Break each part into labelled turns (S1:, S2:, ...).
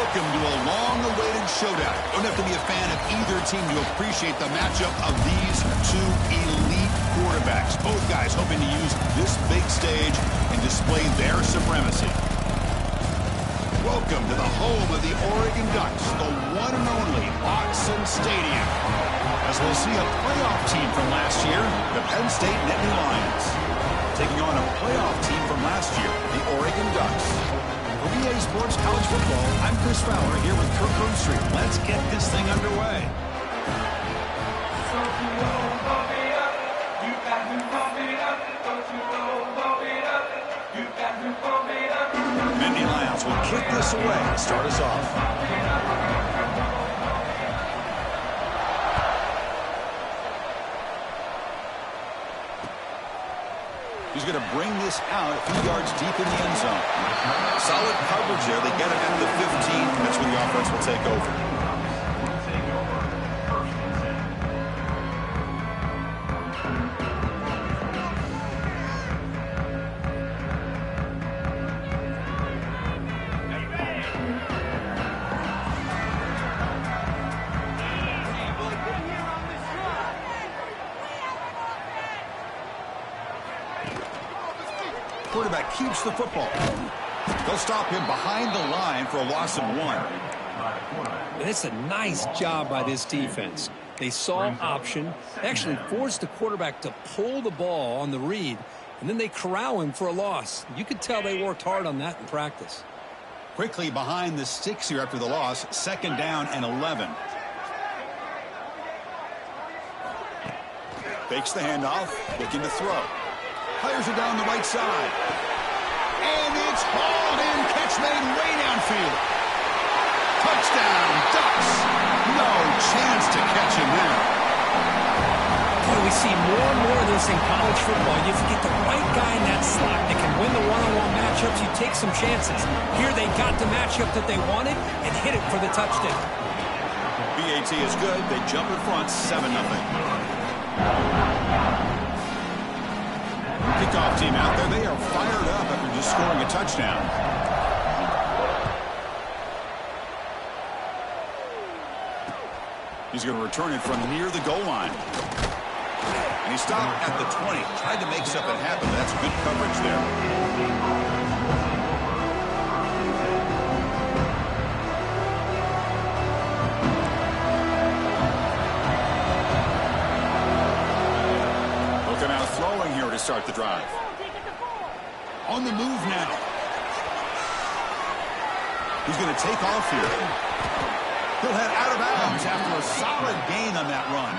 S1: Welcome to a long-awaited showdown. Don't have to be a fan of either team to appreciate the matchup of these two elite quarterbacks. Both guys hoping to use this big stage and display their supremacy. Welcome to the home of the Oregon Ducks, the one and only Autzen Stadium. As we'll see a playoff team from last year, the Penn State Nittany Lions, taking on a playoff team from last year, the Oregon Ducks. For EA Sports College Football, I'm Chris Fowler here with Kirk Herbstreit. Let's get this thing underway. Nittany Lions will kick this away to start us off. He's going to bring this out a few yards deep in the end zone. Solid coverage there. They get it into the 15. That's where the offense will take over. Quarterback keeps the football. They'll stop him behind the line for a loss of 1.
S2: It's a nice job by this defense. They saw option, actually forced the quarterback to pull the ball on the read, and then they corral him for a loss. You could tell they worked hard on that in practice.
S1: Quickly behind the sticks here after the loss, 2nd down and 11. Fakes the handoff, looking to throw. Fires it down the right side. And it's hauled in. Catch made way downfield. Touchdown, Ducks. No chance to catch him there.
S2: Boy, we see more and more of this in college football. If you get the right guy in that slot that can win the one-on-one matchups, you take some chances. Here they got the matchup that they wanted and hit it for the touchdown.
S1: BAT is good. They jump in front, 7-0. Kickoff team out there. They are fired up after just scoring a touchdown. He's going to return it from near the goal line. And he stopped at the 20. Tried to make something happen, but that's good coverage there. Throwing here to start the drive. On the move now. He's going to take off here. He'll head out of bounds after a solid gain on that run.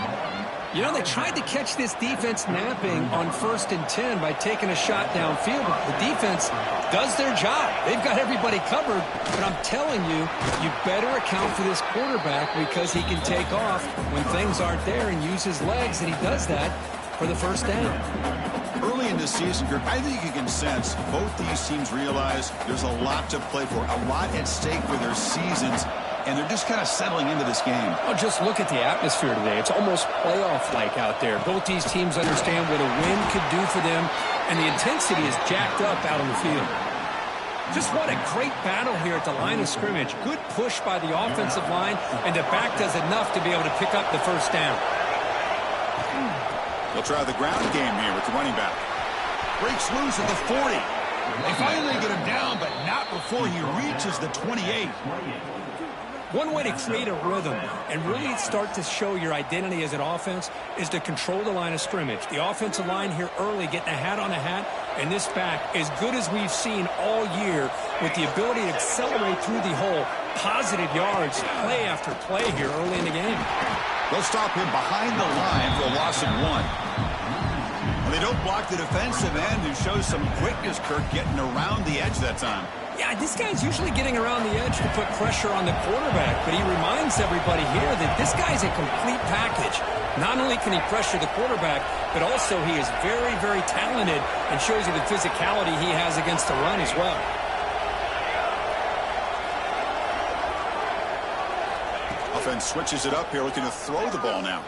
S2: You know, they tried to catch this defense napping on 1st and 10 by taking a shot downfield, but the defense does their job. They've got everybody covered, but I'm telling you, you better account for this quarterback because he can take off when things aren't there and use his legs, and he does that for the 1st down.
S1: Early in the season, Kirk, I think you can sense both these teams realize there's a lot to play for, a lot at stake for their seasons, and they're just kind of settling into this game.
S2: Oh, just look at the atmosphere today. It's almost playoff-like out there. Both these teams understand what a win could do for them, and the intensity is jacked up out on the field. Just what a great battle here at the line of scrimmage. Good push by the offensive line, and the back does enough to be able to pick up the 1st down.
S1: They'll try the ground game here with the running back. Breaks loose at the 40. They finally get him down, but not before he reaches the 28.
S2: One way to create a rhythm and really start to show your identity as an offense is to control the line of scrimmage. The offensive line here early getting a hat on a hat, and this back as good as we've seen all year with the ability to accelerate through the hole. Positive yards, play after play here early in the game.
S1: They'll stop him behind the line for a loss of 1. And they don't block the defensive end, who shows some quickness, Kirk, getting around the edge that time.
S2: Yeah, this guy's usually getting around the edge to put pressure on the quarterback, but he reminds everybody here that this guy's a complete package. Not only can he pressure the quarterback, but also he is very, very talented and shows you the physicality he has against the run as well.
S1: Offense switches it up here, looking to throw the ball now.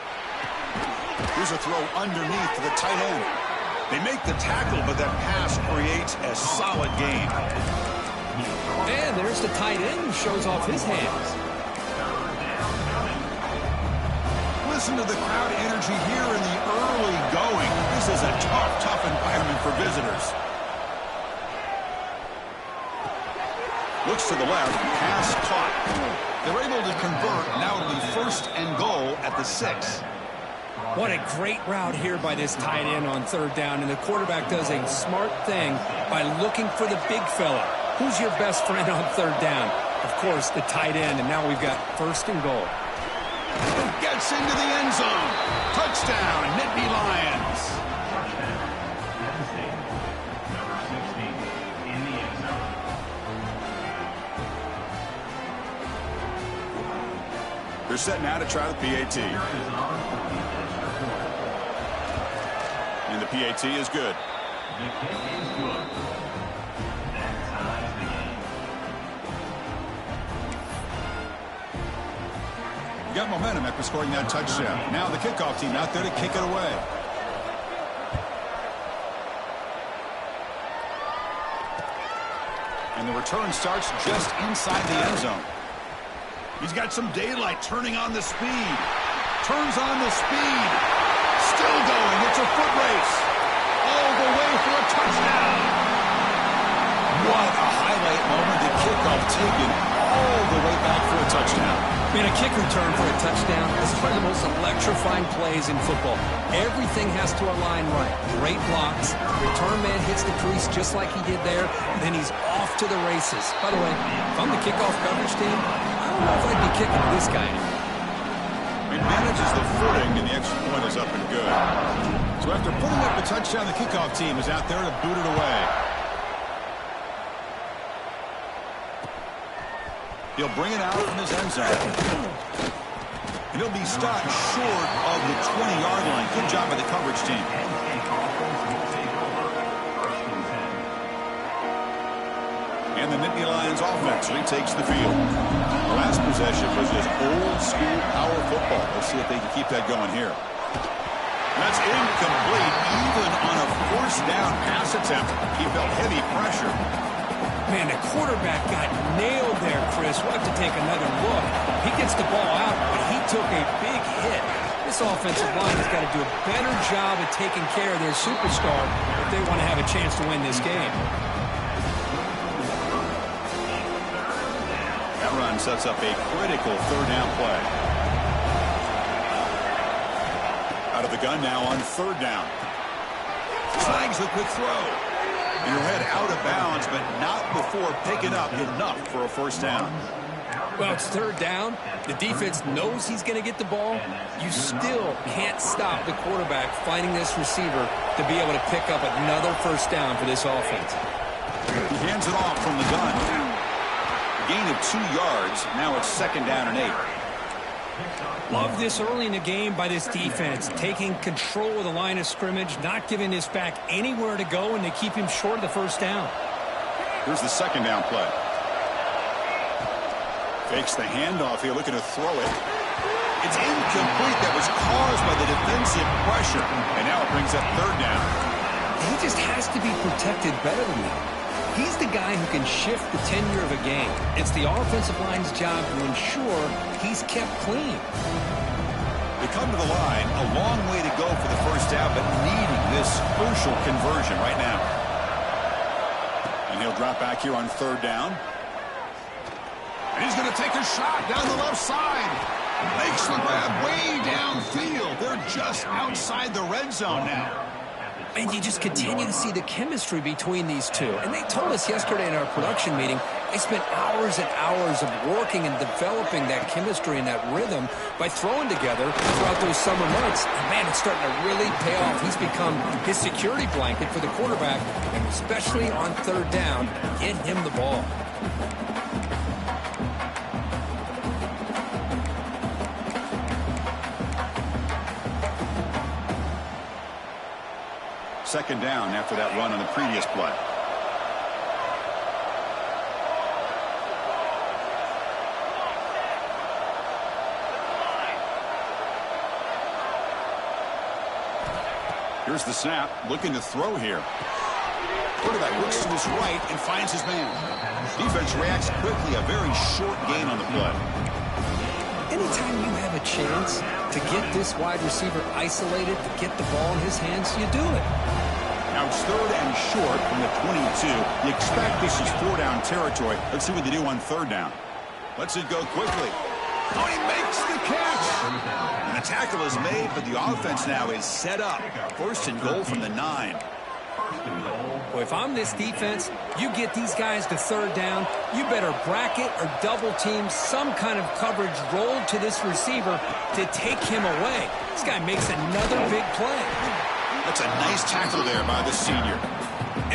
S1: Here's a throw underneath to the tight end. They make the tackle, but that pass creates a solid gain.
S2: And there's the tight end who shows off his hands.
S1: Listen to the crowd energy here in the early going. This is a tough environment for visitors. Looks to the left, pass caught. They're able to convert. Now it'll be 1st and goal at the 6.
S2: What a great route here by this tight end on 3rd down, and the quarterback does a smart thing by looking for the big fella. Who's your best friend on 3rd down? Of course, the tight end, and now we've got 1st and goal.
S1: Gets into the end zone. Touchdown, Nittany Lions. They're set now to try the PAT. And the PAT is good. You got momentum after scoring that touchdown. Now the kickoff team out there to kick it away. And the return starts just inside the end zone. He's got some daylight, turning on the speed. Turns on the speed. Still going. It's a foot race. All the way for a touchdown. What a highlight moment. The kickoff taken all the way back for a touchdown.
S2: Man, a kick return for a touchdown is one of the most electrifying plays in football. Everything has to align right. Great blocks. Return man hits the crease just like he did there. And then he's off to the races. By the way, if I'm the kickoff coverage team, I don't know if I'd be kicking this guy in.
S1: It manages the footing, and the extra point is up and good. So after putting up a touchdown, the kickoff team is out there to boot it away. He'll bring it out from his end zone. And he'll be stopped short of the 20-yard line. Good job by the coverage team. And the Nittany Lions offense retakes the field. The last possession was just old-school power football. Let's see if they can keep that going here. That's incomplete. Even on a 4th down pass attempt, he felt heavy pressure.
S2: Man, the quarterback got nailed there, Chris. We'll have to take another look. He gets the ball out, but he took a big hit. This offensive line has got to do a better job at taking care of their superstar if they want to have a chance to win this game.
S1: That run sets up a critical 3rd down play. Out of the gun now on 3rd down. Snags the quick throw. And he'll head out of bounds, but not before picking up enough for a 1st down.
S2: Well, it's 3rd down. The defense knows he's going to get the ball. You still can't stop the quarterback finding this receiver to be able to pick up another 1st down for this offense.
S1: He hands it off from the gun. Gain of 2 yards. Now it's 2nd down and 8.
S2: Love this early in the game by this defense, taking control of the line of scrimmage, not giving this back anywhere to go, and they keep him short of the 1st down.
S1: Here's the 2nd down play. Fakes the handoff here, looking to throw it. It's incomplete. That was caused by the defensive pressure, and now it brings up 3rd down.
S2: He just has to be protected better than that. He's the guy who can shift the tenure of a game. It's the offensive line's job to ensure he's kept clean.
S1: They come to the line, a long way to go for the 1st down, but needing this crucial conversion right now. And he'll drop back here on 3rd down. And he's going to take a shot down the left side. Makes the grab way downfield. They're just outside the red zone now.
S2: And you just continue to see the chemistry between these two. And they told us yesterday in our production meeting, they spent hours and hours of working and developing that chemistry and that rhythm by throwing together throughout those summer months. And man, it's starting to really pay off. He's become his security blanket for the quarterback, and especially on 3rd down, get him the ball.
S1: Second down after that run on the previous play. Here's the snap, looking to throw here. Quarterback looks to his right and finds his man. Defense reacts quickly. A very short gain on the play.
S2: Anytime you have a chance to get this wide receiver isolated, to get the ball in his hands, you do it.
S1: Now it's 3rd and short from the 22. You expect this is 4-down territory. Let's see what they do on 3rd down. Lets it go quickly. Oh, he makes the catch. And the tackle is made, but the offense now is set up. 1st and goal from the 9.
S2: Well, if I'm this defense, you get these guys to 3rd down, you better bracket or double team some kind of coverage rolled to this receiver to take him away. This guy makes another big play.
S1: That's a nice tackle there by the senior.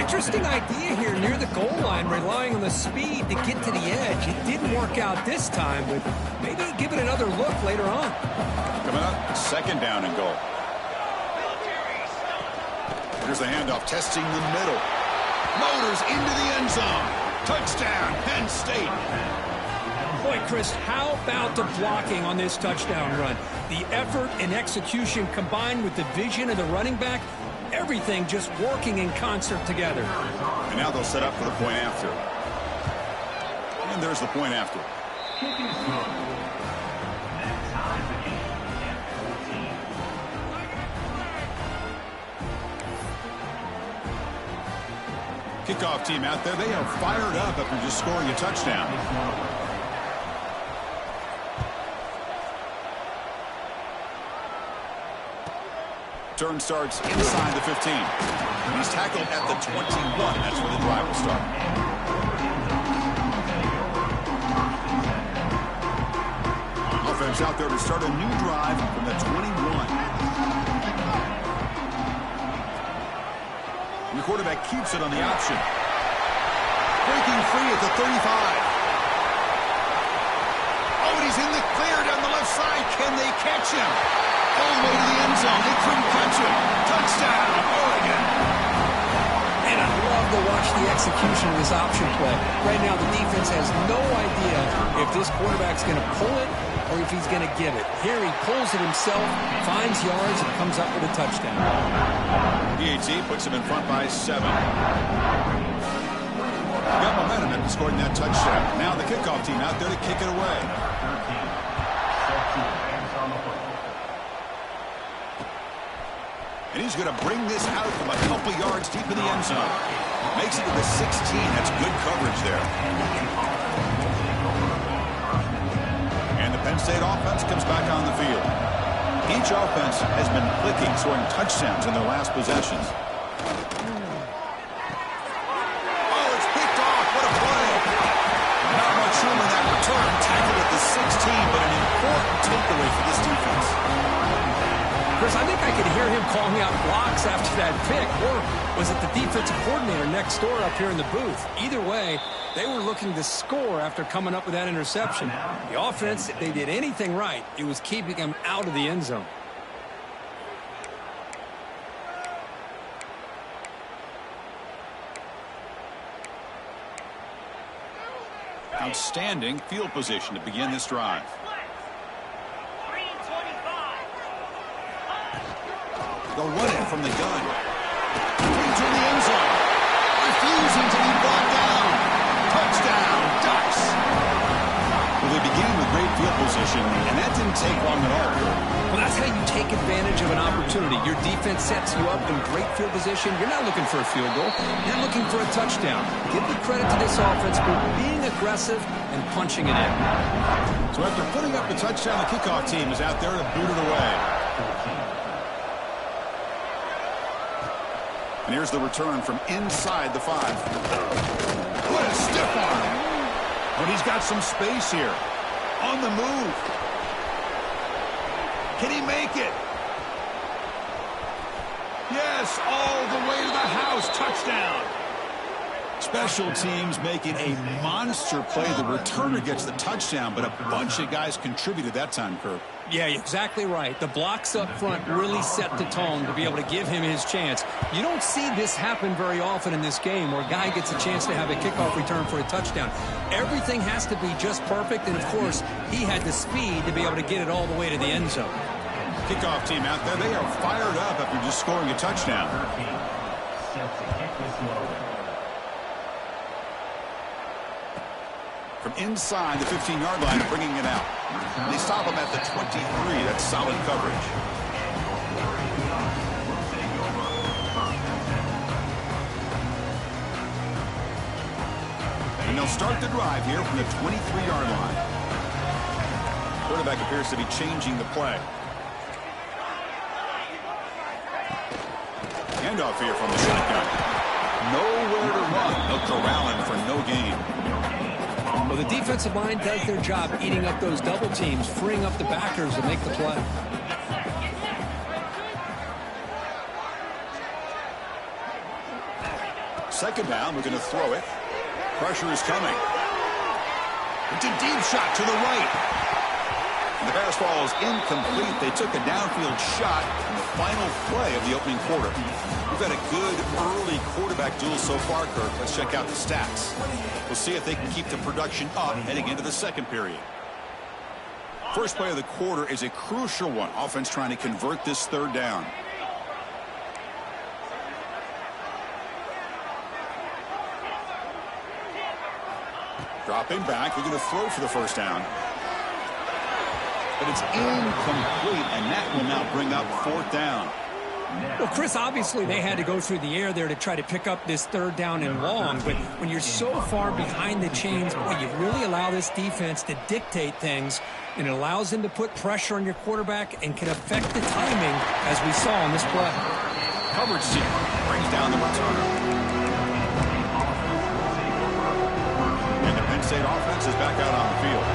S2: Interesting idea here near the goal line, relying on the speed to get to the edge. It didn't work out this time, but maybe give it another look later on.
S1: Coming up, 2nd down and goal. Here's the handoff, testing the middle. Motors into the end zone. Touchdown, Penn State.
S2: Boy, Chris, how about the blocking on this touchdown run? The effort and execution combined with the vision of the running back, everything just working in concert together.
S1: And now they'll set up for the point after. And there's the point after. Kickoff team out there. They are fired up after just scoring a touchdown. Turn starts inside the 15. He's tackled at the 21. That's where the drive will start. Offense out there to start a new drive from the 21. And the quarterback keeps it on the option. Breaking free at the 35. Oh, and he's in the clear down the left side. Can they catch him? All the way to the end zone. They couldn't catch him. Touchdown, Oregon.
S2: And I love to watch the execution of this option play. Right now, the defense has no idea if this quarterback's going to pull it or if he's going to give it. Here he pulls it himself, finds yards, and comes up with a touchdown.
S1: PAT puts him in front by 7. Got momentum after scoring that touchdown. Now the kickoff team out there to kick it away. And he's going to bring this out from a couple yards deep in the end zone. Makes it to the 16. That's good coverage there. And the Penn State offense comes back on the field. Each offense has been clicking, scoring touchdowns in their last possessions. Oh, it's picked off. What a play. Not much room in that return. Tackled at the 16, but an important takeaway for this defense.
S2: Chris, I think I could hear him calling out blocks after that pick. Or was it the defensive coordinator next door up here in the booth? Either way, they were looking to score after coming up with that interception. The offense, if they did anything right, it was keeping them out of the end zone.
S1: Outstanding field position to begin this drive. They'll run it from the gun. Into the end zone. Refusing to be brought down. Touchdown, Ducks. Well, they began with great field position, and that didn't take long at all.
S2: Well, that's how you take advantage of an opportunity. Your defense sets you up in great field position. You're not looking for a field goal. You're looking for a touchdown. Give the credit to this offense for being aggressive and punching it in.
S1: So after putting up the touchdown, the kickoff team is out there to boot it away. And here's the return from inside the 5. What a stiff arm. But he's got some space here. On the move. Can he make it? Yes, all the way to the house. Touchdown. Special teams making a monster play. The returner gets the touchdown, but a bunch of guys contributed that time, Kirk.
S2: Yeah, exactly right. The blocks up front really set the tone to be able to give him his chance. You don't see this happen very often in this game where a guy gets a chance to have a kickoff return for a touchdown. Everything has to be just perfect, and of course, he had the speed to be able to get it all the way to the end zone.
S1: Kickoff team out there, they are fired up after just scoring a touchdown. from inside the 15-yard line, bringing it out. They stop him at the 23. That's solid coverage. And they'll start the drive here from the 23-yard line. Quarterback appears to be changing the play. Handoff here from the shotgun. Nowhere to run. They'll corral him for no gain.
S2: Well, the defensive line does their job eating up those double teams, freeing up the backers to make the play.
S1: Second down, we're going to throw it. Pressure is coming. It's a deep shot to the right. The pass ball is incomplete. They took a downfield shot in the final play of the opening quarter. We've had a good early quarterback duel so far, Kirk. Let's check out the stats. We'll see if they can keep the production up heading into the second period. First play of the quarter is a crucial one. Offense trying to convert this third down. Dropping back. They're going to throw for the first down. But it's incomplete, and that will now bring up fourth down.
S2: Well, Chris, obviously they had to go through the air there to try to pick up this third down and long, but when you're so far behind the chains, boy, you really allow this defense to dictate things, and it allows them to put pressure on your quarterback and can affect the timing, as we saw on this play.
S1: Coverage team brings down the returner. And the Penn State offense is back out on the field.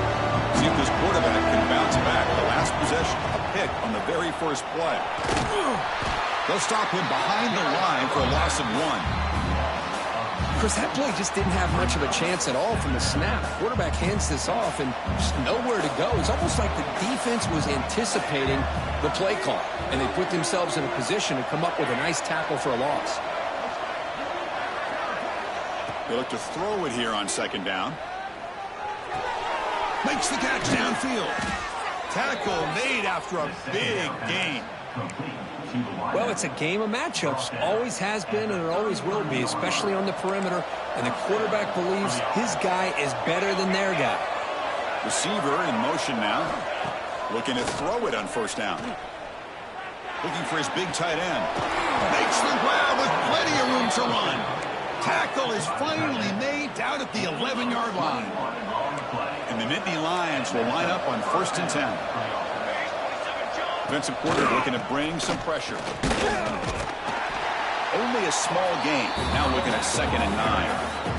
S1: See if this quarterback can bounce back. The last possession, a pick on the very first play. They'll stop him behind the line for a loss of 1.
S2: Chris, that play just didn't have much of a chance at all from the snap. Quarterback hands this off and just nowhere to go. It's almost like the defense was anticipating the play call, and they put themselves in a position to come up with a nice tackle for a loss.
S1: They look to throw it here on second down. Makes the catch downfield. Tackle made after a big gain.
S2: Well, it's a game of matchups. Always has been and it always will be, especially on the perimeter. And the quarterback believes his guy is better than their guy.
S1: Receiver in motion now. Looking to throw it on first down. Looking for his big tight end. Makes the grab with plenty of room to run. Tackle is finally made down at the 11-yard line. And the Nittany Lions will line up on 1st and 10. Defensive quarterback looking to bring some pressure. Only a small gain. Now looking at 2nd and 9.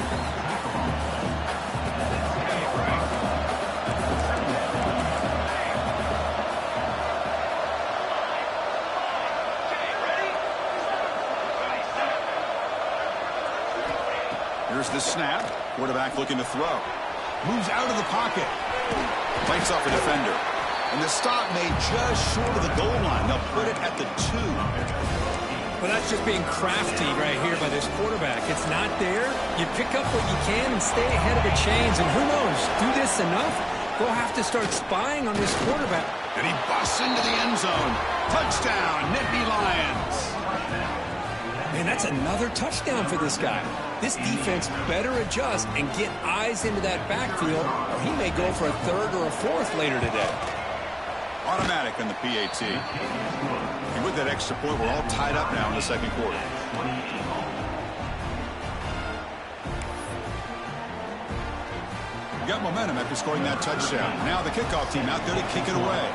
S1: Here's the snap. Quarterback looking to throw. Moves out of the pocket. Fights off a defender. And the stop made just short of the goal line. They'll put it at the 2.
S2: Well, that's just being crafty right here by this quarterback. It's not there. You pick up what you can and stay ahead of the chains. And who knows, do this enough, they'll have to start spying on this quarterback.
S1: And he busts into the end zone. Touchdown, Nittany Lions.
S2: Man, that's another touchdown for this guy. This defense better adjust and get eyes into that backfield, or he may go for a 3rd or a 4th later today.
S1: Automatic on the PAT. And with that extra point, we're all tied up now in the second quarter. We got momentum after scoring that touchdown. Now the kickoff team out there to kick it away.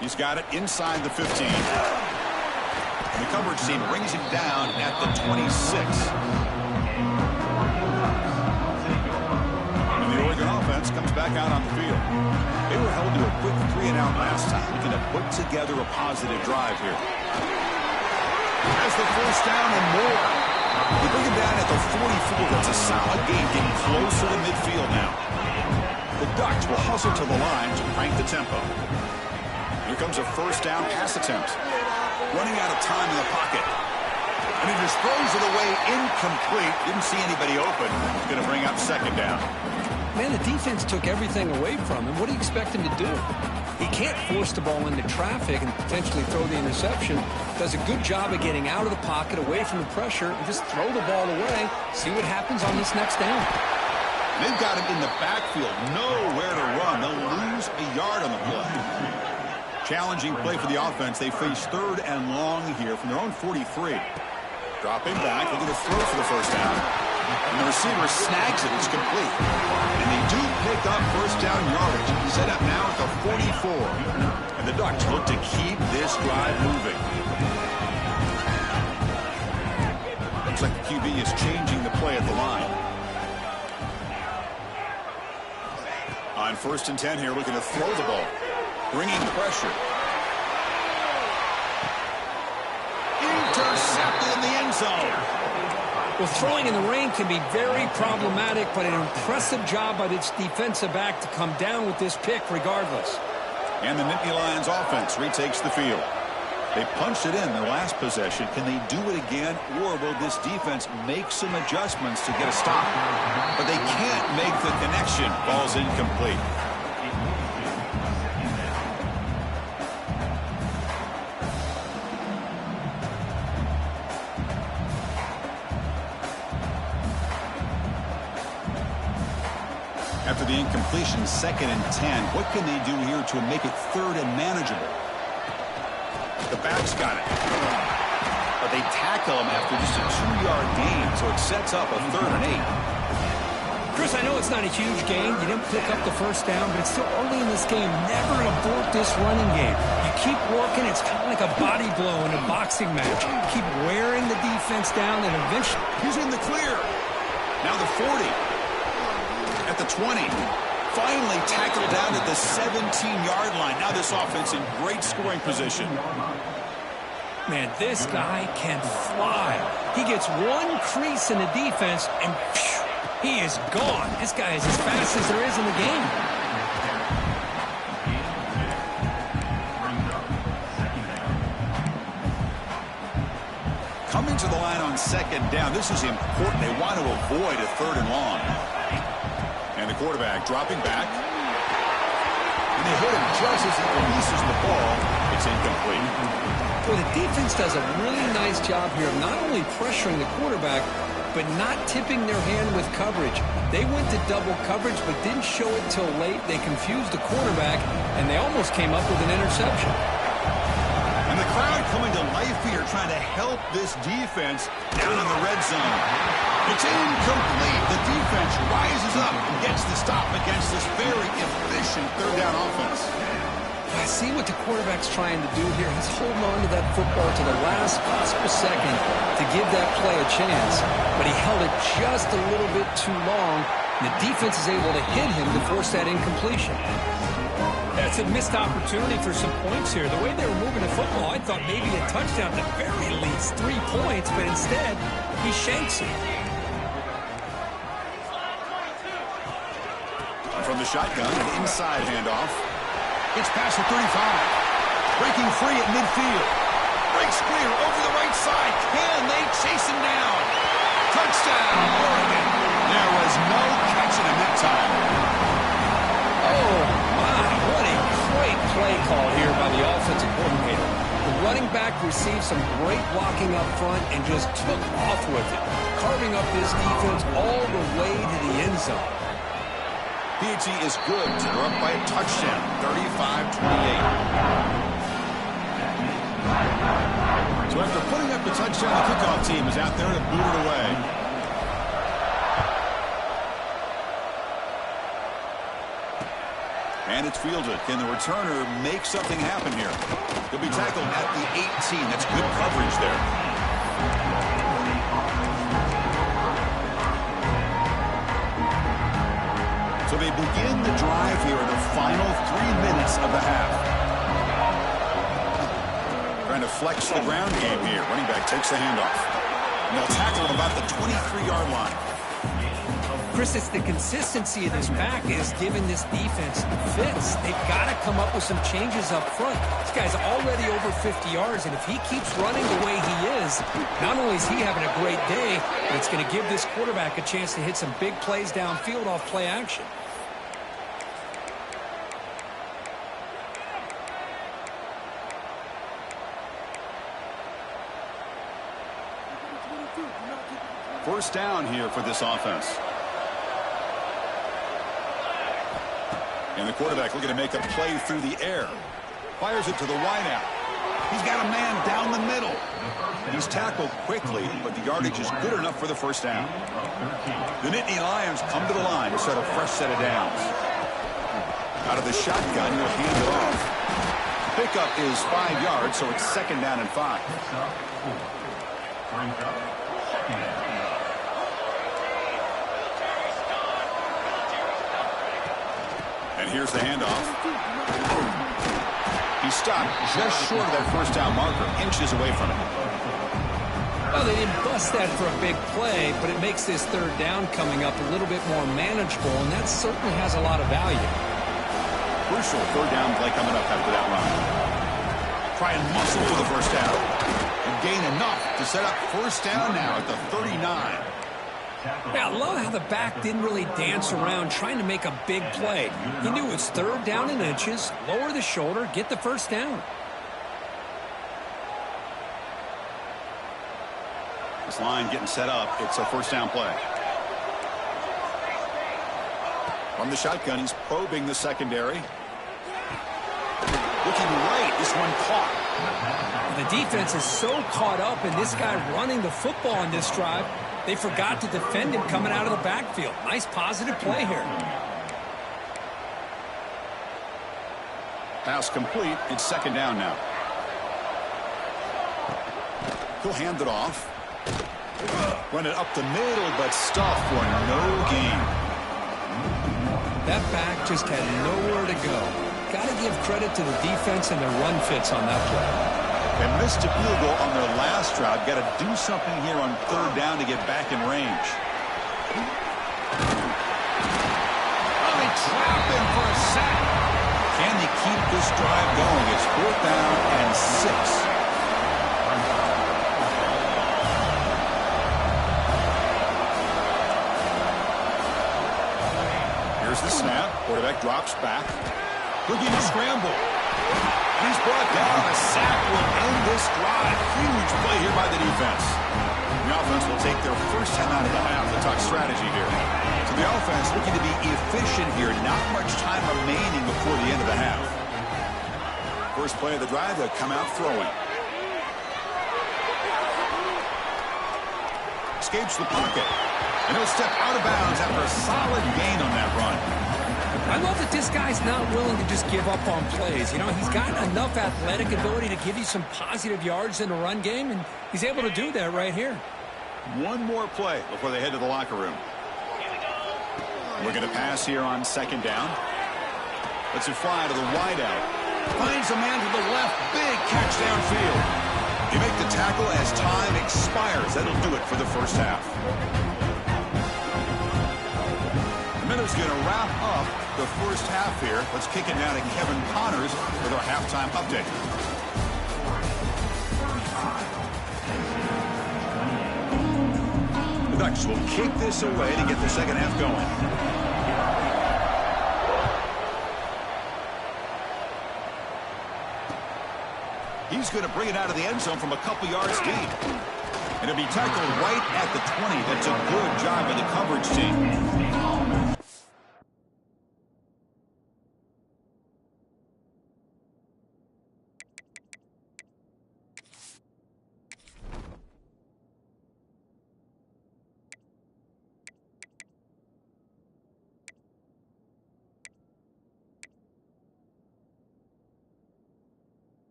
S1: He's got it inside the 15. And the coverage team brings him down at the 26. And the Oregon offense comes back out on the field. They were held to a quick 3-and-out last time. Looking to put together a positive drive here. Has the first down and more. They bring him down at the 44. That's a solid gain, getting closer to midfield now. The Ducks will hustle to the line to crank the tempo. Here comes a first down pass attempt. Running out of time in the pocket. And he just throws it away incomplete. Didn't see anybody open. Going to bring up second down.
S2: Man, the defense took everything away from him. What do you expect him to do? He can't force the ball into traffic and potentially throw the interception. Does a good job of getting out of the pocket, away from the pressure, and just throw the ball away. See what happens on this next down.
S1: They've got him in the backfield, nowhere to run. They'll lose a yard on the play. Challenging play for the offense. They face 3rd and long here from their own 43. Dropping back, looking to throw for the first down. And the receiver snags it. It's complete. And they do pick up first down yardage. Set up now at the 44. And the Ducks look to keep this drive moving. Looks like the QB is changing the play at the line. On 1st and 10 here, looking to throw the ball. Bringing pressure. Intercepted in the end zone.
S2: Well, throwing in the rain can be very problematic, but an impressive job by this defensive back to come down with this pick regardless.
S1: And the Nittany Lions offense retakes the field. They punched it in their last possession. Can they do it again, or will this defense make some adjustments to get a stop? But they can't make the connection. Ball's incomplete. After the incompletion, 2nd and 10. What can they do here to make it 3rd and manageable? The back's got it. But they tackle him after just a 2-yard gain, so it sets up a 3rd and 8.
S2: Chris, I know it's not a huge gain. You didn't pick up the first down, but it's still early in this game. Never abort this running game. You keep working. It's kind of like a body blow in a boxing match. Keep wearing the defense down, and eventually
S1: he's in the clear. Now the 40. At the 20. Finally tackled down at the 17-yard line. Now this offense in great scoring position.
S2: Man, this guy can fly. He gets one crease in the defense, and phew, he is gone. This guy is as fast as there is in the game.
S1: Coming to the line on 2nd down. This is important. They want to avoid a 3rd and long. And the quarterback dropping back. And they hit him just as he releases the ball. It's incomplete.
S2: Well, the defense does a really nice job here of not only pressuring the quarterback, but not tipping their hand with coverage. They went to double coverage, but didn't show it till late. They confused the quarterback, and they almost came up with an interception.
S1: And the crowd coming to life here, trying to help this defense down in the red zone. It's incomplete. The defense rises up and gets the stop against this very efficient 3rd down offense.
S2: I see what the quarterback's trying to do here. He's holding on to that football to the last possible second to give that play a chance. But he held it just a little bit too long. And the defense is able to hit him to force that incompletion. That's a missed opportunity for some points here. The way they were moving the football, I thought maybe a touchdown, at the very least 3 points. But instead, he shanks it.
S1: From the shotgun, an inside handoff. It's past the 35. Breaking free at midfield. Breaks clear over the right side. Can they chase him down? Touchdown, Oregon. There was no catching him that time.
S2: Oh, my. What a great play call here by the offensive coordinator. The running back received some great blocking up front and just took off with it, carving up this defense all the way to the end zone.
S1: PHE is good. They're up by a touchdown, 35-28. So after putting up the touchdown, the kickoff team is out there to boot it away. And it's fielded. Can the returner make something happen here? He'll be tackled at the 18. That's good coverage there. So they begin the drive here in the final 3 minutes of the half. Trying to flex the ground game here. Running back takes the handoff. And they'll tackle him about the 23-yard line.
S2: Chris, it's the consistency of this back is giving this defense fits. They've got to come up with some changes up front. This guy's already over 50 yards, and if he keeps running the way he is, not only is he having a great day, but it's going to give this quarterback a chance to hit some big plays downfield off play action.
S1: First down here for this offense. And the quarterback looking to make a play through the air. Fires it to the wideout. He's got a man down the middle. He's tackled quickly, but the yardage is good enough for the first down. The Nittany Lions come to the line to set a fresh set of downs. Out of the shotgun, he'll hand it off. Pickup is 5 yards, so it's second down and 5. And here's the handoff. He stopped just short of that first down marker, inches away from it.
S2: Well, they didn't bust that for a big play, but it makes this third down coming up a little bit more manageable, and that certainly has a lot of value.
S1: Crucial third down play coming up after that run. Try and muscle for the first down. And gain enough to set up first down now at the 39.
S2: Yeah, I love how the back didn't really dance around trying to make a big play. He knew it's third down in inches, lower the shoulder, get the first down.
S1: This line getting set up. It's a first down play. From the shotgun, he's probing the secondary. Looking right, this one caught.
S2: The defense is so caught up in this guy running the football on this drive, they forgot to defend him coming out of the backfield. Nice positive play here.
S1: Pass complete. It's second down now. He'll hand it off. Run it up the middle, but stuffed for no gain.
S2: That back just had nowhere to go. Got to give credit to the defense and their run fits on that play.
S1: They missed a field goal on their last drive. Got to do something here on third down to get back in range. Oh, they trap him for a sack. Can they keep this drive going? It's fourth down and 6. Here's the snap. Quarterback drops back. Looking to scramble. He's brought down. A sack will end this drive. Huge play here by the defense. The offense will take their first time out of the half. We'll talk strategy here. So the offense looking to be efficient here. Not much time remaining before the end of the half. First play of the drive, they'll come out throwing. Escapes the pocket. And he'll step out of bounds after a solid gain on that run.
S2: I love that this guy's not willing to just give up on plays. You know, he's got enough athletic ability to give you some positive yards in the run game, and he's able to do that right here.
S1: One more play before they head to the locker room. Looking to pass here on second down. Lets it fly to the wideout. Finds a man to the left. Big catch downfield. You make the tackle as time expires. That'll do it for the first half. Miller's going to wrap up the first half here. Let's kick it now to Kevin Connors with our halftime update. The Ducks will kick this away to get the second half going. He's going to bring it out of the end zone from a couple yards deep. And it'll be tackled right at the 20. That's a good job by the coverage team.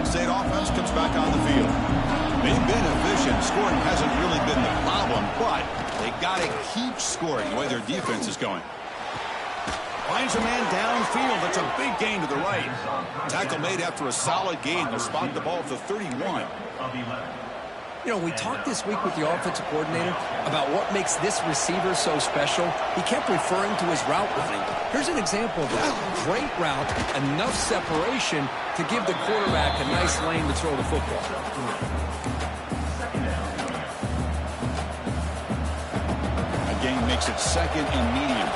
S1: State offense comes back on the field. They've been efficient. Scoring hasn't really been the problem, but they got to keep scoring the way their defense is going. Finds a man downfield. That's a big gain to the right. Tackle made after a solid gain. They'll spot the ball at the 31.
S2: You know, we talked this week with the offensive coordinator about what makes this receiver so special. He kept referring to his route running. Here's an example of that. Great route, enough separation to give the quarterback a nice lane to throw the football.
S1: A gain makes it second and medium.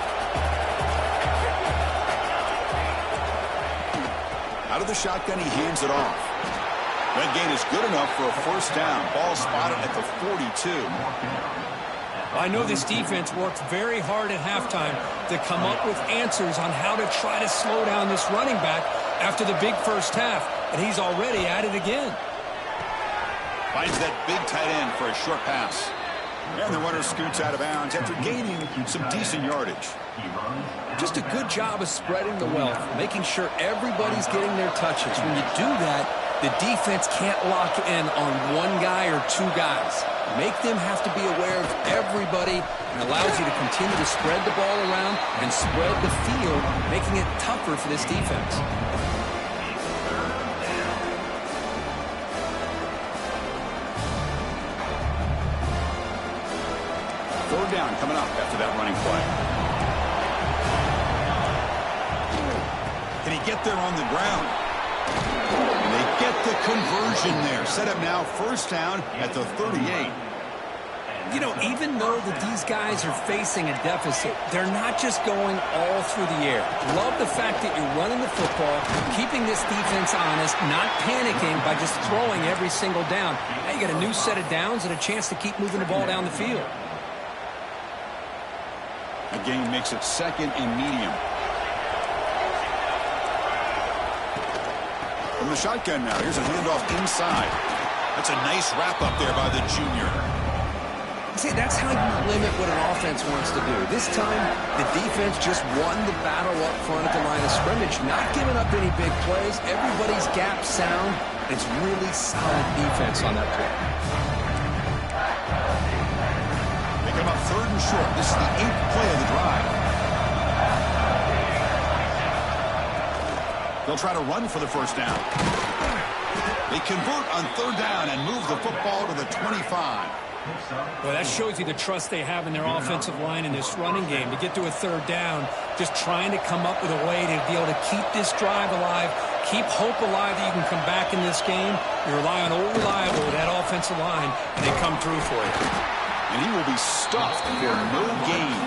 S1: Out of the shotgun, he hands it off. That gain is good enough for a first down. Ball spotted at the 42.
S2: I know this defense worked very hard at halftime to come up with answers on how to try to slow down this running back after the big first half, and he's already at it again.
S1: Finds that big tight end for a short pass. And the runner scoots out of bounds after gaining some decent yardage.
S2: Just a good job of spreading the wealth, making sure everybody's getting their touches. When you do that, the defense can't lock in on one guy or two guys. Make them have to be aware of everybody, and allows you to continue to spread the ball around and spread the field, making it tougher for this defense.
S1: Third down coming up after that running play. Can he get there on the ground? And they get the conversion there. Set up now first down at the 38.
S2: You know, even though that these guys are facing a deficit, they're not just going all through the air. Love the fact that you're running the football, keeping this defense honest, not panicking by just throwing every single down. Now you got a new set of downs and a chance to keep moving the ball down the field.
S1: A gain makes it second and medium. From the shotgun now, here's a handoff inside. That's a nice wrap up there by the junior.
S2: See, that's how you limit what an offense wants to do. This time, the defense just won the battle up front at the line of scrimmage, not giving up any big plays. Everybody's gap sound. It's really solid defense on that play.
S1: They come up third and short. This is the 8th play of the drive. They'll try to run for the first down. They convert on third down and move the football to the 25.
S2: Well, that shows you the trust they have in their offensive line in this running game. To get to a third down, just trying to come up with a way to be able to keep this drive alive, keep hope alive that you can come back in this game. You rely on old reliable, that offensive line, and they come through for you.
S1: And he will be stuffed for no gain.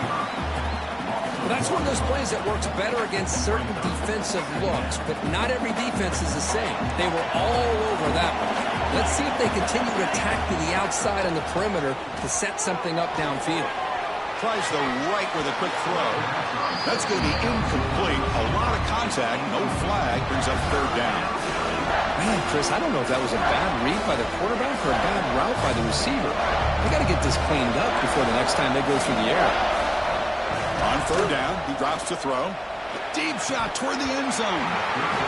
S2: Well, that's one of those plays that works better against certain defensive looks, but not every defense is the same. They were all over that one. Let's see if they continue to attack to the outside on the perimeter to set something up downfield.
S1: Tries the right with a quick throw. That's going to be incomplete. A lot of contact, no flag, brings up third down.
S2: Man, Chris, I don't know if that was a bad read by the quarterback or a bad route by the receiver. They got to get this cleaned up before the next time they go through the air.
S1: On third down, he drops to throw. Deep shot toward the end zone.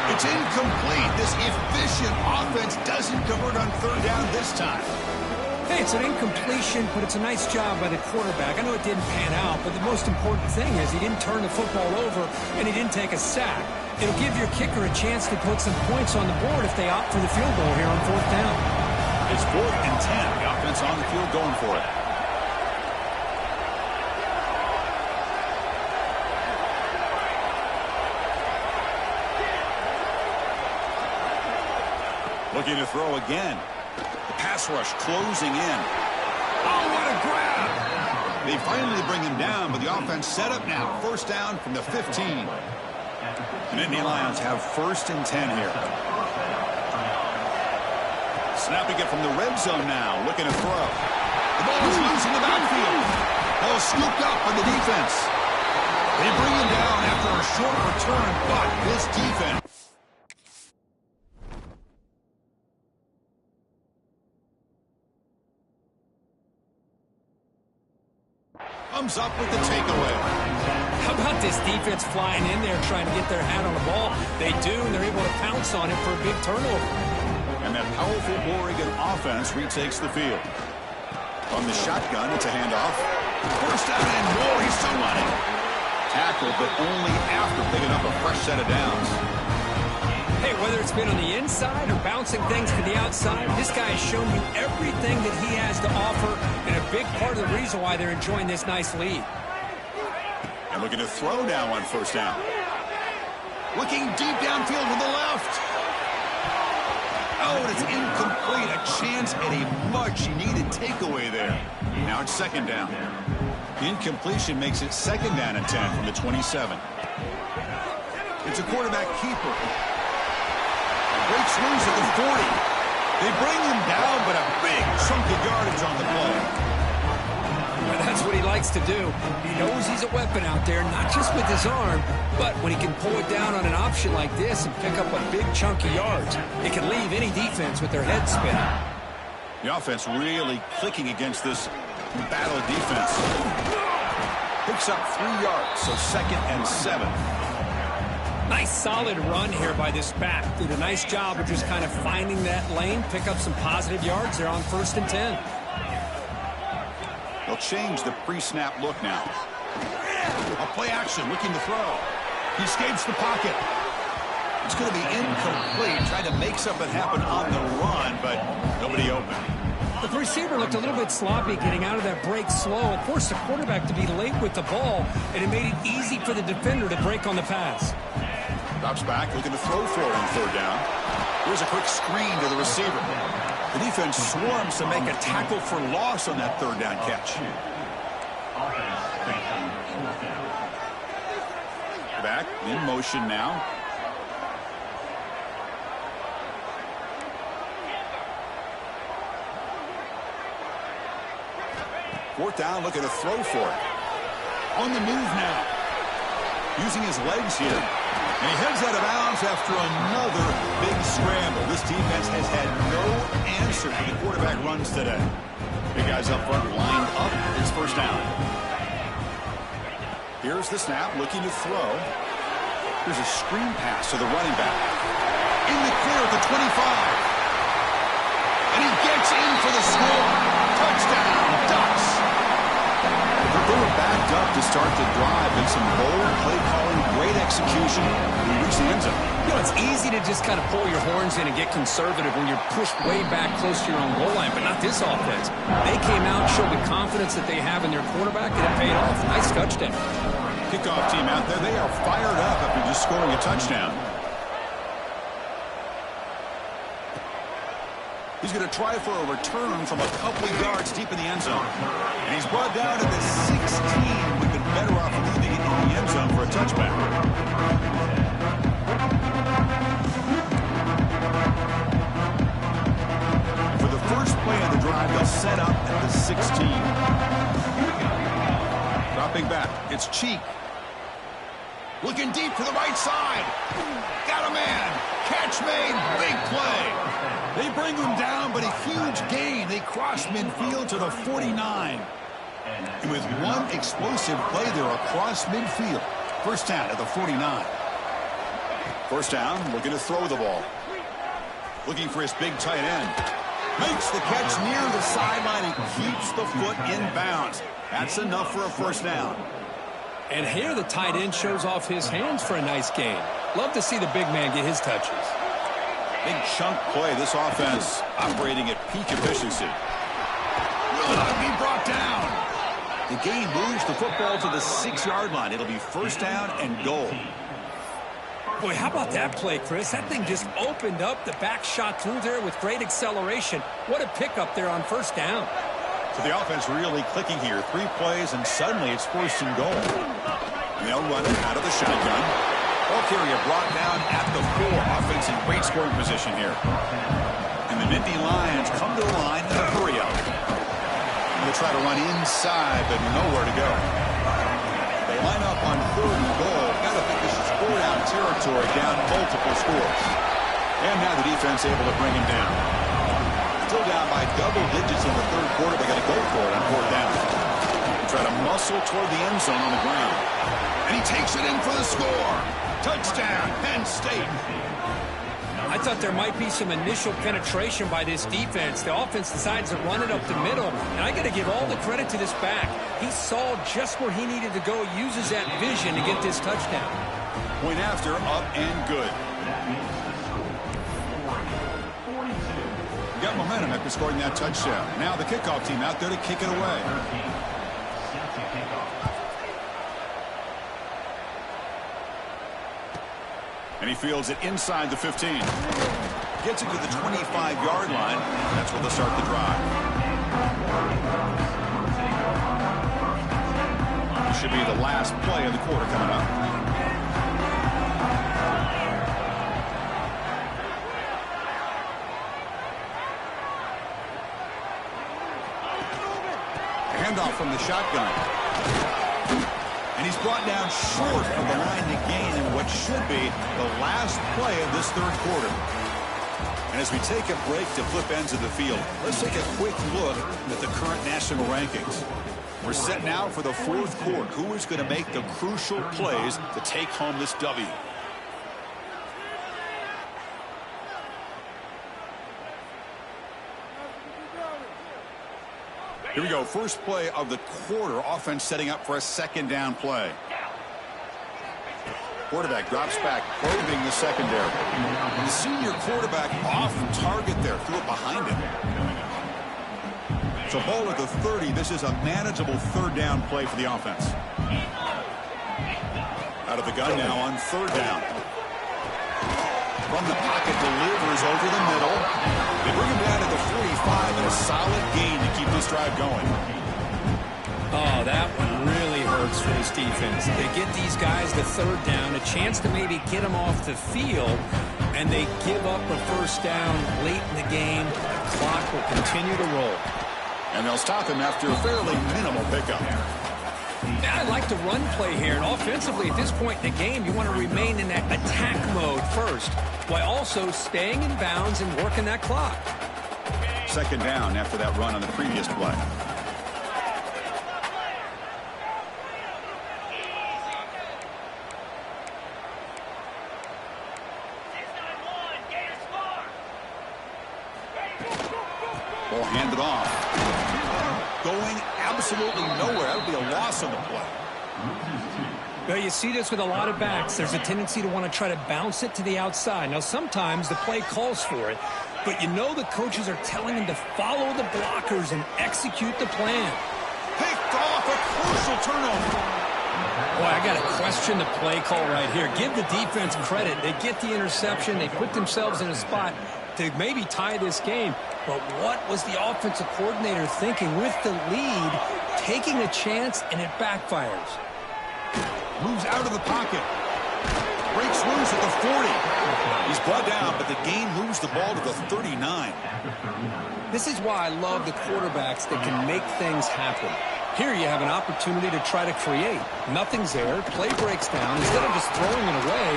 S1: It's incomplete. This efficient offense doesn't convert on third down this time.
S2: Hey, it's an incompletion, but it's a nice job by the quarterback. I know it didn't pan out, but the most important thing is he didn't turn the football over and he didn't take a sack. It'll give your kicker a chance to put some points on the board if they opt for the field goal here on fourth down.
S1: It's 4th and 10. The offense on the field going for it. Looking to throw again. The pass rush closing in. Oh, what a grab! They finally bring him down, but the offense set up now. First down from the 15. The Nittany Lions have 1st and 10 here. Snapping it from the red zone now. Looking to throw. The ball is loose in the backfield. Ball scooped up on the defense. They bring him down after a short return, but this defense. Comes up with the takeaway.
S2: How about this defense flying in there trying to get their hand on the ball? They do, and they're able to pounce on it for a big turnover.
S1: And that powerful Oregon offense retakes the field. On the shotgun, it's a handoff. First down and more, he's still running. Tackled, but only after picking up a fresh set of downs.
S2: Hey, whether Whether it's been on the inside or bouncing things to the outside, this guy has shown you everything that he has to offer, and a big part of the reason why they're enjoying this nice lead.
S1: And looking to throw now on first down. Looking deep downfield with the left. Oh, and it's incomplete. A chance at a much-needed takeaway there. Now it's second down. The incompletion makes it second down and 10 from the 27. It's a quarterback keeper. Breaks loose at the 40. They bring him down, but a big chunk of yardage on the play.
S2: That's what he likes to do. He knows he's a weapon out there, not just with his arm, but when he can pull it down on an option like this and pick up a big chunk of yards, it can leave any defense with their head spinning.
S1: The offense really clicking against this battle defense. Picks up 3 yards, so second and 7.
S2: Nice solid run here by this back. Did a nice job of just kind of finding that lane, pick up some positive yards there on first and 10.
S1: They'll change the pre-snap look now. A play action, looking to throw. He escapes the pocket. It's going to be incomplete. Trying to make something happen on the run, but nobody open.
S2: The receiver looked a little bit sloppy getting out of that break slow. It forced the quarterback to be late with the ball, and it made it easy for the defender to break on the pass.
S1: Drops back, looking to throw for it on third down. Here's a quick screen to the receiver. The defense swarms to make a tackle for loss on that third down catch. Back in motion now. Fourth down, looking to throw for it. On the move now. Using his legs here. And he heads out of bounds after another big scramble. This defense has had no answer to the quarterback runs today. Big guys up front lined up. It's first down. Here's the snap, looking to throw. Here's a screen pass to the running back. In the clear at the 25. And he gets in for the score. Touchdown, Ducks. They were backed up to start the drive, and some bold play calling, great execution. We reach the end zone.
S2: You know, it's easy to just kind of pull your horns in and get conservative when you're pushed way back close to your own goal line, but not this offense. They came out, showed the confidence that they have in their quarterback, and it paid off. Nice touchdown.
S1: Kickoff team out there, they are fired up after just scoring a touchdown. He's going to try for a return from a couple of yards deep in the end zone. And he's brought down to the 16. We've been better off leaving it in the end zone for a touchback. For the first play of the drive, they'll set up at the 16. Dropping back, it's Cheek. Looking deep to the right side. Got a man. Catch made. Big play. They bring him down, but a huge gain. They cross midfield to the 49. And with one explosive play, they're across midfield. First down at the 49. First down, looking to throw the ball. Looking for his big tight end. Makes the catch near the sideline and keeps the foot in bounds. That's enough for a first down.
S2: And here the tight end shows off his hands for a nice gain. Love to see the big man get his touches.
S1: Big chunk play. This offense operating at peak efficiency. Will not be brought down. The game moves the football to the 6-yard line. It'll be first down and goal.
S2: Boy, how about that play, Chris? That thing just opened up. The back shot through there with great acceleration. What a pickup there on first down.
S1: So the offense really clicking here. 3 plays, and suddenly it's first and goal. And they'll run it out of the shotgun. Ball carrier brought down at the 4. Offense in great scoring position here. And the Nittany Lions come to the line in a hurry-up. They'll try to run inside, but nowhere to go. They line up on third and goal. Got to think this is 4-down territory, down multiple scores. And now the defense able to bring him down. Still down by double digits in the third quarter. They got to go for it on fourth down. Try to muscle toward the end zone on the ground. And he takes it in for the score. Touchdown, Penn State.
S2: I thought there might be some initial penetration by this defense. The offense decides to run it up the middle. And I got to give all the credit to this back. He saw just where he needed to go, uses that vision to get this touchdown.
S1: Point after, up and good. in scoring that touchdown. Now the kickoff team out there to kick it away. And he fields it inside the 15. Gets it to the 25-yard line. That's where they'll start the drive. This should be the last play of the quarter coming up. Handoff from the shotgun. And he's brought down short from the line to gain in what should be the last play of this third quarter. And as we take a break to flip ends of the field, let's take a quick look at the current national rankings. We're set now for the fourth quarter. Who is going to make the crucial plays to take home this W? Here we go. First play of the quarter. Offense setting up for a second down play. Quarterback drops back, probing the secondary. And the senior quarterback off target there. Threw it behind him. So ball at the 30. This is a manageable third down play for the offense. Out of the gun now on third down. From the pocket, delivers over the middle. They bring him down to the 45 and a solid gain to keep this drive going.
S2: Oh, that one really hurts for this defense. They get these guys the third down, a chance to maybe get them off the field, and they give up a first down late in the game. The clock will continue to roll.
S1: And they'll stop him after a fairly minimal pickup.
S2: I like the run play here, and offensively at this point in the game, you want to remain in that attack mode first, while also staying in bounds and working that clock.
S1: Second down after that run on the previous play. Ball handed off. Going absolutely nowhere. That would be a loss on the play.
S2: Well, you see this with a lot of backs. There's a tendency to want to try to bounce it to the outside. Now, sometimes the play calls for it, but you know the coaches are telling them to follow the blockers and execute the plan.
S1: Picked off, a crucial turnover.
S2: Boy, I got to question the play call right here. Give the defense credit. They get the interception. They put themselves in a spot to maybe tie this game. But what was the offensive coordinator thinking with the lead, taking a chance, and it backfires?
S1: Moves out of the pocket. Breaks loose at the 40. He's brought down, but the gain moves the ball to the 39.
S2: This is why I love the quarterbacks that can make things happen. Here you have an opportunity to try to create. Nothing's there. Play breaks down. Instead of just throwing it away,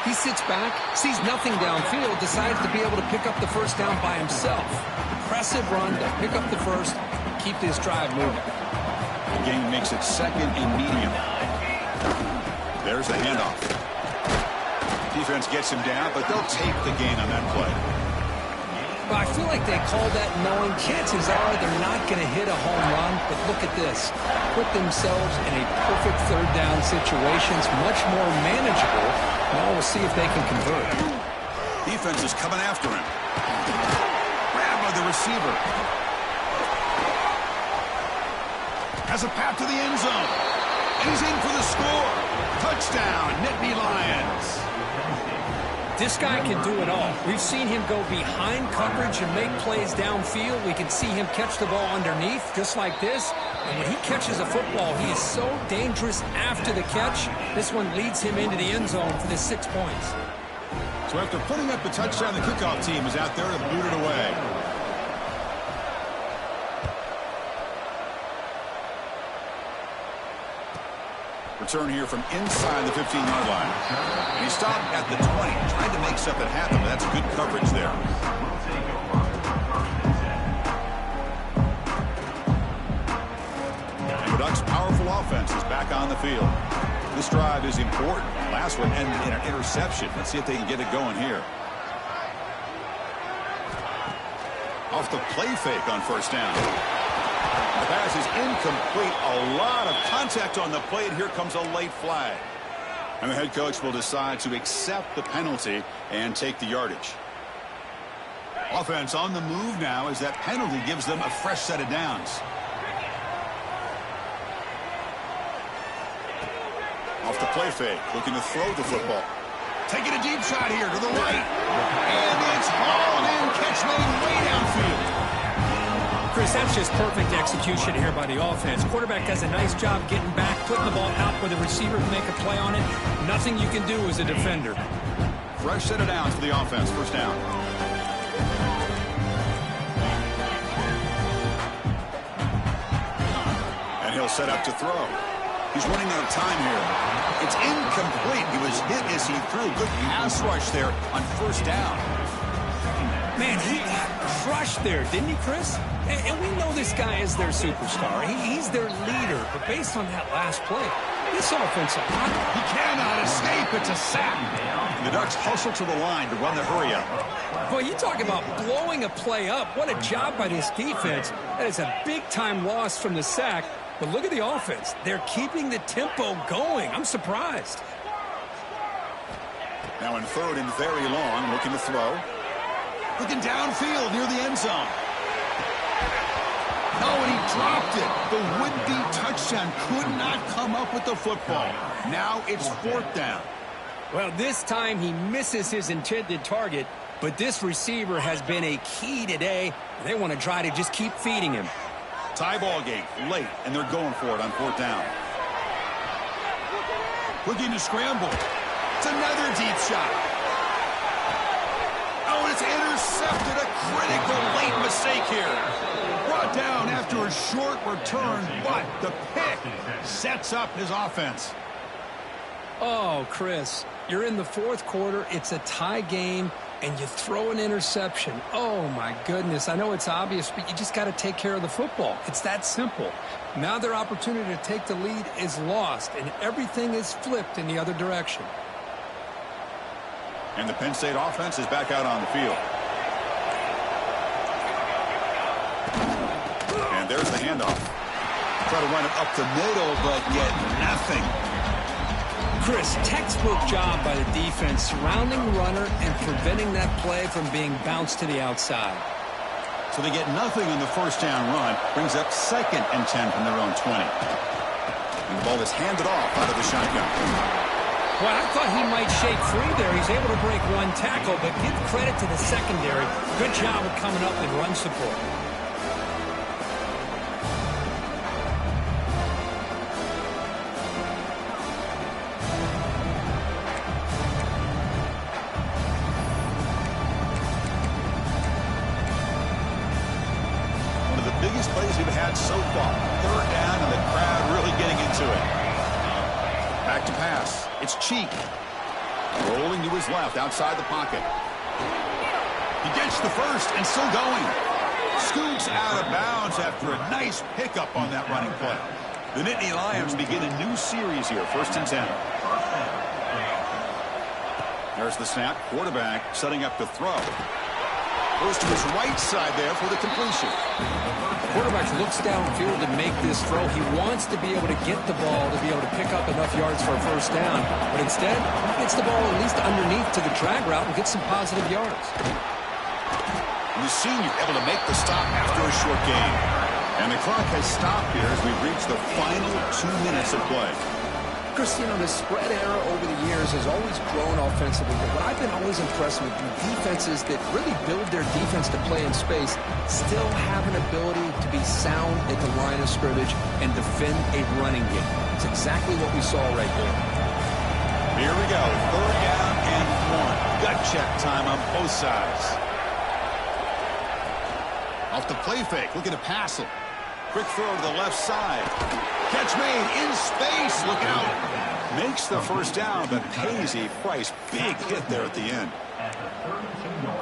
S2: he sits back, sees nothing downfield, decides to be able to pick up the first down by himself. Impressive run to pick up the first, keep this drive moving.
S1: The game makes it second and medium. There's the handoff. Defense gets him down, but they'll take the gain on that play.
S2: Well, I feel like they called that knowing chances are they're not going to hit a home run, but look at this. Put themselves in a perfect third down situation. It's much more manageable. Now we'll see if they can convert.
S1: Defense is coming after him. Grabbed by the receiver. Has a path to the end zone. And he's in for the score. Touchdown, Nittany Lions.
S2: This guy can do it all. We've seen him go behind coverage and make plays downfield. We can see him catch the ball underneath, just like this. And when he catches a football, he is so dangerous after the catch. This one leads him into the end zone for the 6 points.
S1: So after putting up the touchdown, the kickoff team is out there to boot it away. Return here from inside the 15-yard line. And he stopped at the 20, trying to make something happen, but that's good coverage there. And the Ducks' powerful offense is back on the field. This drive is important. Last one ended in an interception. Let's see if they can get it going here. Off the play fake on first down. The pass is incomplete. A lot of contact on the play, and here comes a late flag. And the head coach will decide to accept the penalty and take the yardage. Offense on the move now as that penalty gives them a fresh set of downs. Off the play fake, looking to throw the football. Taking a deep shot here to the right. And it's hauled in, catch made way downfield.
S2: Chris, that's just perfect execution here by the offense. Quarterback does a nice job getting back, putting the ball out where the receiver can make a play on it. Nothing you can do as a defender.
S1: Fresh set of downs for the offense, first down. And he'll set up to throw. He's running out of time here. It's incomplete. He was hit as he threw. Good pass rush there on first down.
S2: Man, he got crushed there, didn't he, Chris? And we know this guy is their superstar. He's their leader. But based on that last play, this offensive line,
S1: he cannot escape. It's a sack. The Ducks hustle to the line to run the hurry up.
S2: Boy, you talk about blowing a play up. What a job by this defense. That is a big-time loss from the sack. But look at the offense. They're keeping the tempo going. I'm surprised.
S1: Now in third and very long, looking to throw. Looking downfield near the end zone. No, and he dropped it. The would-be touchdown could not come up with the football. Now it's fourth down.
S2: Well, this time he misses his intended target, but this receiver has been a key today. They want to try to just keep feeding him.
S1: Tie ball game, late, and they're going for it on fourth down. Looking to scramble. It's another deep shot. Oh, it's intercepted. A critical late mistake here. Brought down after a short return, but the pick sets up his offense.
S2: Oh, Chris, you're in the fourth quarter. It's a tie game, and you throw an interception. Oh, my goodness. I know it's obvious, but you just got to take care of the football. It's that simple. Now their opportunity to take the lead is lost, and everything is flipped in the other direction.
S1: And the Penn State offense is back out on the field. And there's the handoff. Try to run it up the middle, but yet nothing.
S2: Chris, textbook job by the defense surrounding the runner and preventing that play from being bounced to the outside.
S1: So they get nothing on the first down run. Brings up 2nd and 10 from their own 20. And the ball is handed off out of the shotgun.
S2: Well, I thought he might shake free there. He's able to break one tackle, but give credit to the secondary. Good job of coming up and run support.
S1: Biggest plays we've had so far. Third down and the crowd really getting into it. Back to pass. It's Cheek. Rolling to his left outside the pocket. He gets the first and still going. Scoots out of bounds after a nice pickup on that running play. The Nittany Lions begin a new series here. 1st and 10. There's the snap. Quarterback setting up to throw. Goes to his right side there for the completion.
S2: Quarterback looks downfield to make this throw. He wants to be able to get the ball to be able to pick up enough yards for a first down. But instead, he gets the ball at least underneath to the drag route and gets some positive yards.
S1: And the senior able to make the stop after a short game. And the clock has stopped here as we've reached the final 2 minutes of play.
S2: Chris, you know, the spread era over the years has always grown offensively, but what I've been always impressed with defenses that really build their defense to play in space still have an ability to be sound at the line of scrimmage and defend a running game. It's exactly what we saw right there.
S1: Here we go. 3rd down and 1. Gut check time on both sides. Off the play fake, looking to pass it. Quick throw to the left side. Catch made in space. Look out. Makes the first down, but pays a price. Big hit there at the end.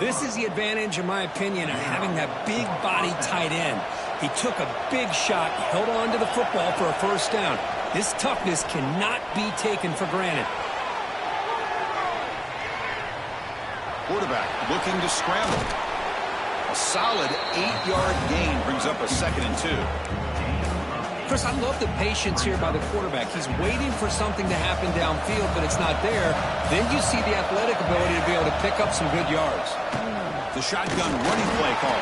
S2: This is the advantage, in my opinion, of having that big body tight end. He took a big shot, held on to the football for a first down. This toughness cannot be taken for granted.
S1: Quarterback looking to scramble. A solid 8-yard gain brings up a 2nd and 2.
S2: Chris, I love the patience here by the quarterback. He's waiting for something to happen downfield, but it's not there. Then you see the athletic ability to be able to pick up some good yards.
S1: The shotgun running play call.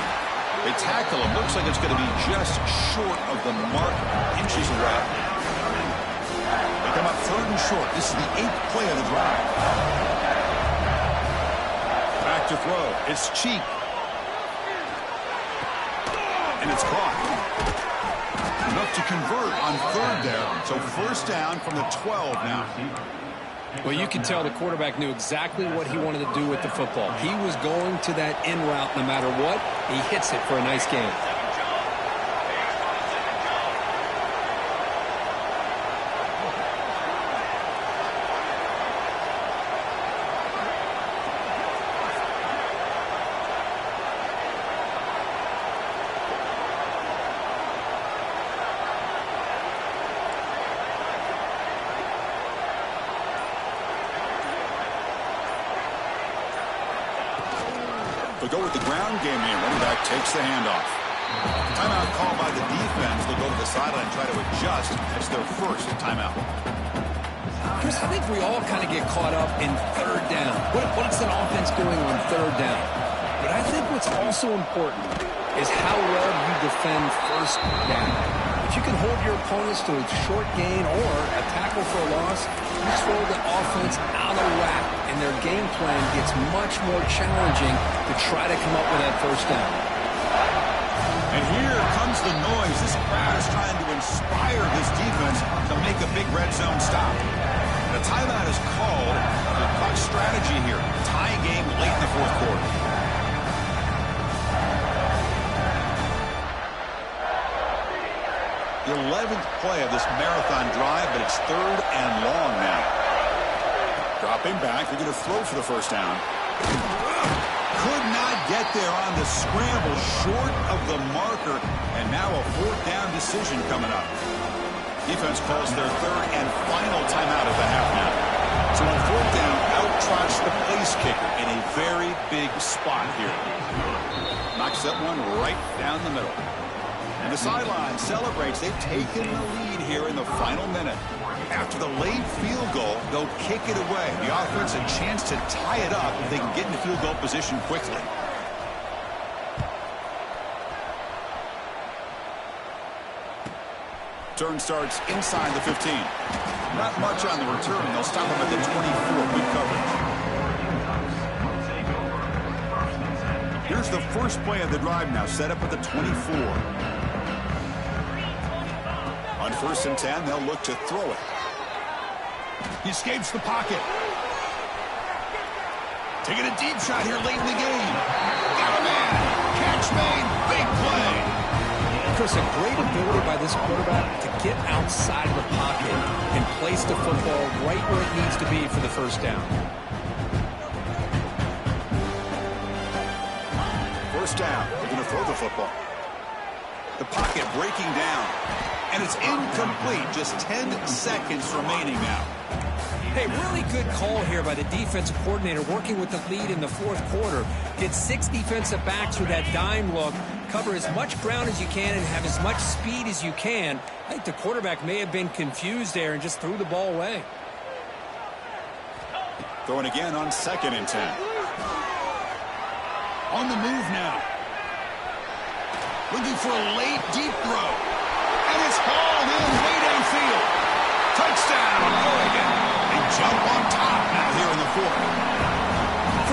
S1: They tackle him. Looks like it's going to be just short of the mark, inches away. They come up 3rd and short. This is the 8th play of the drive. Back to throw. It's Cheek. And it's caught. Enough to convert on 3rd there. So 1st down from the 12 now.
S2: Well, you can tell the quarterback knew exactly what he wanted to do with the football. He was going to that in route no matter what. He hits it for a nice gain.
S1: They'll go with the ground game here. Running back takes the handoff. Timeout called by the defense. They'll go to the sideline and try to adjust. That's their first timeout.
S2: Chris, I think we all kind of get caught up in 3rd down. What's that offense doing on 3rd down? But I think what's also important is how well you defend 1st down. If you can hold your opponents to a short gain or a tackle for a loss, you throw the offense out of whack, and their game plan gets much more challenging to try to come up with that 1st down.
S1: And here comes the noise. This crowd is trying to inspire this defense to make a big red zone stop. The timeout is called. The Bucs strategy here. Tie game late in the 4th quarter. The 11th play of this marathon drive, but it's 3rd and long now. Dropping back, they're going to throw for the 1st down. Could not get there on the scramble, short of the marker, and now a 4th down decision coming up. Defense calls their 3rd and final timeout at the half now. So on 4th down, out trots the place kicker in a very big spot here. Knocks that one right down the middle. And the sideline celebrates. They've taken the lead here in the final minute. After the late field goal, they'll kick it away. The offense a chance to tie it up if they can get into field goal position quickly. Turn starts inside the 15. Not much on the return. They'll stop him at the 24. Good coverage. Here's the first play of the drive now, set up at the 24. On 1st and 10, they'll look to throw it. He escapes the pocket. Taking a deep shot here late in the game. Got a man. Catch made. Big play.
S2: Chris, a great ability by this quarterback to get outside of the pocket and place the football right where it needs to be for the 1st down.
S1: 1st down. They're going to throw the football. The pocket breaking down. And it's incomplete. Just 10 seconds remaining now.
S2: Hey, really good call here by the defensive coordinator working with the lead in the 4th quarter. Get 6 defensive backs with that dime look. Cover as much ground as you can and have as much speed as you can. I think the quarterback may have been confused there and just threw the ball away.
S1: Throwing again on 2nd and 10. On the move now. Looking for a late deep throw. And it's hauled in way downfield. Touchdown, Oregon. They jump on top now here in the 4th.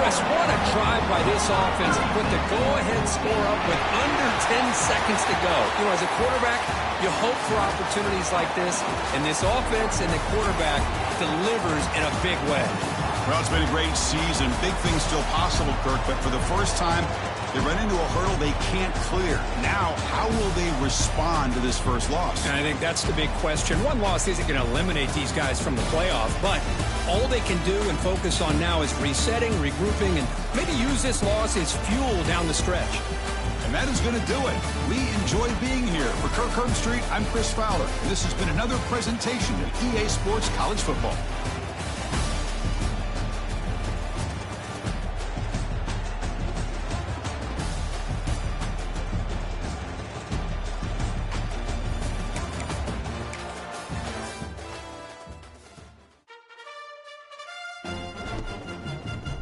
S2: Chris, what a drive by this offense to put the go-ahead score up with under 10 seconds to go. You know, as a quarterback, you hope for opportunities like this, and this offense and the quarterback delivers in a big way.
S1: Well, it's been a great season. Big things still possible, Kirk, but for the first time, they run into a hurdle they can't clear. Now, how will they respond to this first loss?
S2: And I think that's the big question. One loss isn't going to eliminate these guys from the playoff, but all they can do and focus on now is resetting, regrouping, and maybe use this loss as fuel down the stretch.
S1: And that is going to do it. We enjoy being here. For Kirk Herbstreit, I'm Chris Fowler. And this has been another presentation of EA Sports College Football.